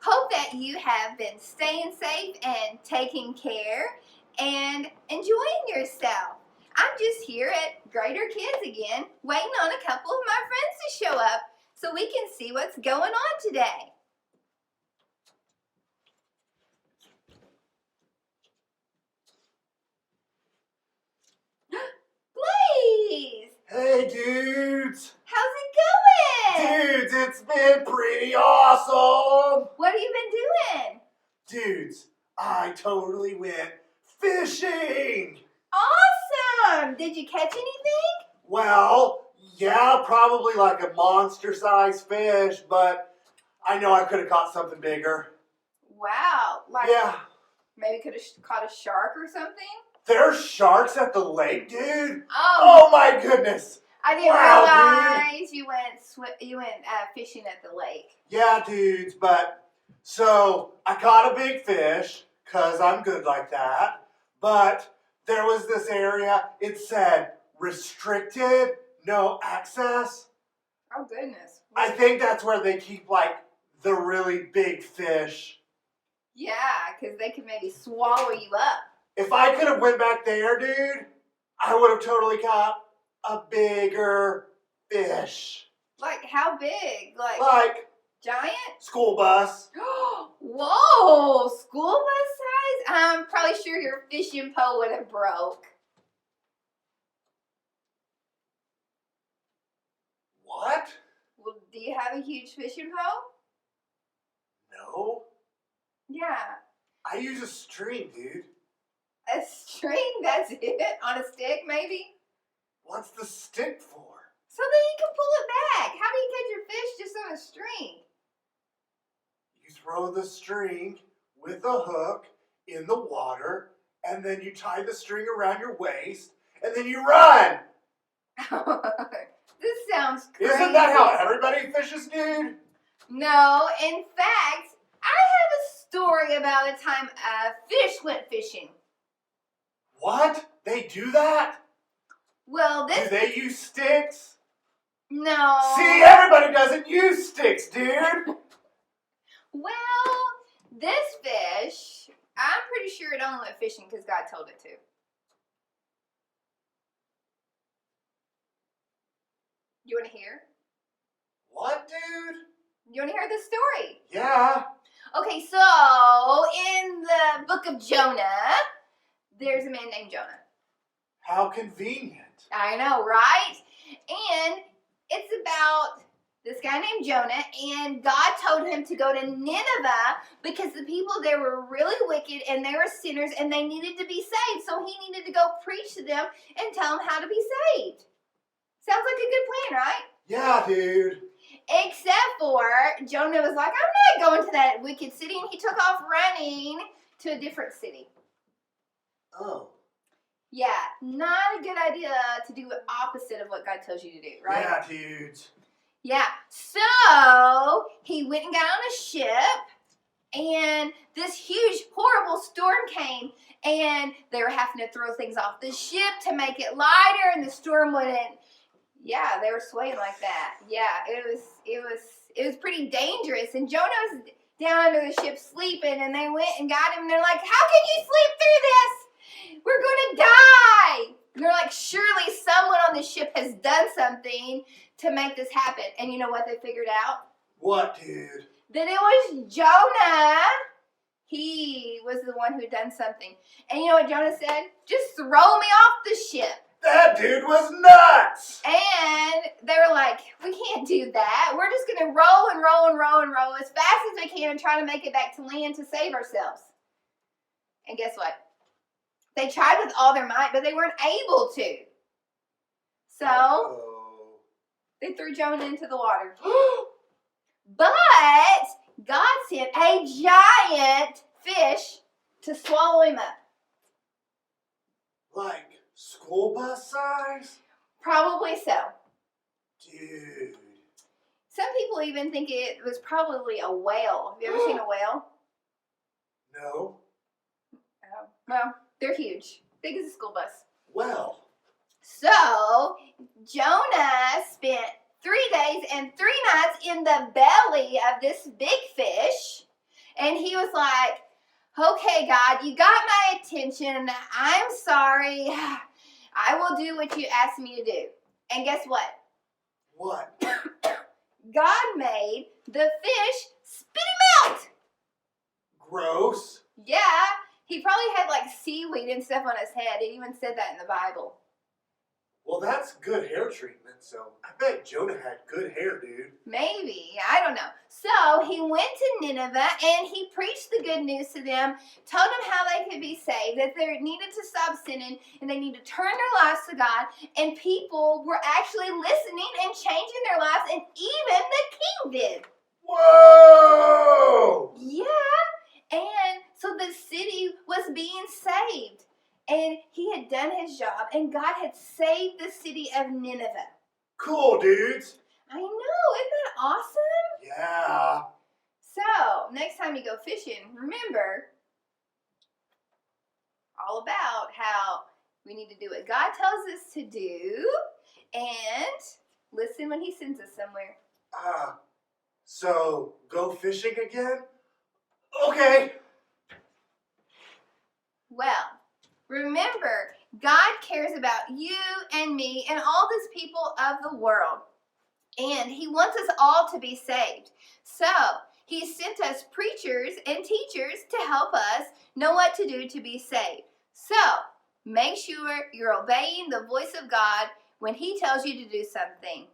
Hope that you have been staying safe and taking care and enjoying yourself. I'm just here at Greater Kids again, waiting on a couple of my friends to show up so we can see what's going on today. Blaze! Hey dudes! How's it going? Dudes, it's been pretty awesome! What have you been doing? Dudes, I totally went fishing! Awesome! Did you catch anything? Well, yeah, probably like a monster-sized fish, but I know I could have caught something bigger. Wow, like Yeah. maybe could have caught a shark or something? There's sharks at the lake, dude! Oh, Oh my goodness! I didn't realize you went fishing at the lake. Yeah, dudes, but so I caught a big fish, because I'm good like that, but there was this area, it said restricted, no access. Oh, goodness. I think that's where they keep like the really big fish. Yeah, because they could maybe swallow you up. If I could have went back there, dude, I would have totally caught a bigger fish. Like how big? Like Giant? school bus. Whoa, school bus size? I'm probably sure your fishing pole would have broke. What? Well, do you have a huge fishing pole? No. Yeah. I use a string, dude. A string? That's it? On a stick, maybe? What's the stick for? So that you can pull it back. How do you catch your fish just on a string? You throw the string with a hook in the water, and then you tie the string around your waist, and then you run. This sounds crazy. Isn't that how everybody fishes, dude? No, in fact, I have a story about a time a fish went fishing. What? They do that? Well, Do they use sticks? No. See, everybody doesn't use sticks, dude. Well, this fish, I'm pretty sure it only went fishing because God told it to. You want to hear? What, dude? You want to hear the story? Yeah. Okay, so in the book of Jonah, there's a man named Jonah. How convenient. I know, right? And it's about this guy named Jonah, and God told him to go to Nineveh because the people there were really wicked and they were sinners and they needed to be saved. So he needed to go preach to them and tell them how to be saved. Sounds like a good plan, right? Yeah, dude. Except for Jonah was like, I'm not going to that wicked city, and he took off running to a different city. Oh. Yeah, not a good idea to do the opposite of what God tells you to do, right? Yeah, dudes. Yeah, so he went and got on a ship, and this huge, horrible storm came, and they were having to throw things off the ship to make it lighter, and the storm wouldn't. Yeah, they were swaying like that. Yeah, it was pretty dangerous, and Jonah was down under the ship sleeping, and they went and got him, and they're like, how can you sleep through this? We're going to die. And they're like, surely someone on the ship has done something to make this happen. And you know what they figured out? What, dude? That it was Jonah. He was the one who done something. And you know what Jonah said? Just throw me off the ship. That dude was nuts! And they were like, we can't do that. We're just going to roll and roll and roll and roll as fast as we can and try to make it back to land to save ourselves. And guess what? They tried with all their might, but they weren't able to. So, they threw Jonah into the water. But God sent a giant fish to swallow him up. Like school bus size? Probably so. Dude. Some people even think it was probably a whale. Have you ever seen a whale? No. Oh. Well, they're huge. Big as a school bus. Well. So, Jonah spent 3 days and 3 nights in the belly of this big fish. And he was like, okay, God, you got my attention. I'm sorry. I will do what you asked me to do. And guess what? What? God made the fish spit him out. Gross. Yeah, he probably had like seaweed and stuff on his head. It even said that in the Bible. Well, that's good hair treatment, so I bet Jonah had good hair, dude. Maybe, I don't know. So he went to Nineveh and he preached the good news to them, told them how they could be saved, that they needed to stop sinning and they need to turn their lives to God. And people were actually listening and changing their lives, and even the king did. Whoa! Yeah, and so the city was being saved. And he had done his job, and God had saved the city of Nineveh. Cool, dudes. I know, isn't that awesome? Yeah. So, next time you go fishing, remember all about how we need to do what God tells us to do and listen when he sends us somewhere. So go fishing again? Okay. Well, remember, God cares about you and me and all these people of the world. And he wants us all to be saved. So, he sent us preachers and teachers to help us know what to do to be saved. So, make sure you're obeying the voice of God when he tells you to do something.